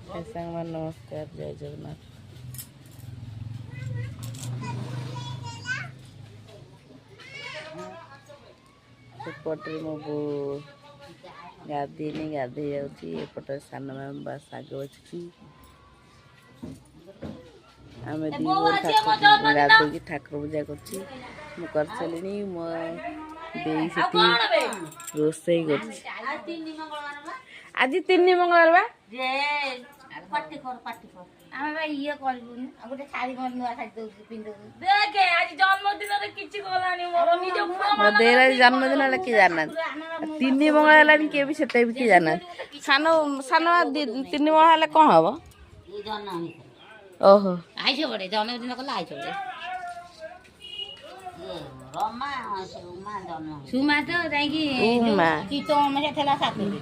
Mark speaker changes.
Speaker 1: सांग नमस्कार जय जगन्नाथ। सेपटे मो बो गाधेनी गाधे जापटे सान मैम बस आगे बची आम दी गाधे ठाकुर पूजा कर सारे मो दे रोसे आज 3 मंगलवार बा
Speaker 2: ये गोटे शाढ़ी नुआ शाढ़ी देखे आज जन्मदिन
Speaker 1: मो देर जन्मदिन किए जाना 3 मंगल है किए भी से किए जाना सान सान 3 मंगल कौन हम ओहो
Speaker 2: आइस बड़े जन्मदिन कला आइस बड़े सुमा तो जाइए
Speaker 1: उमा
Speaker 2: तो ठेला 7 दिन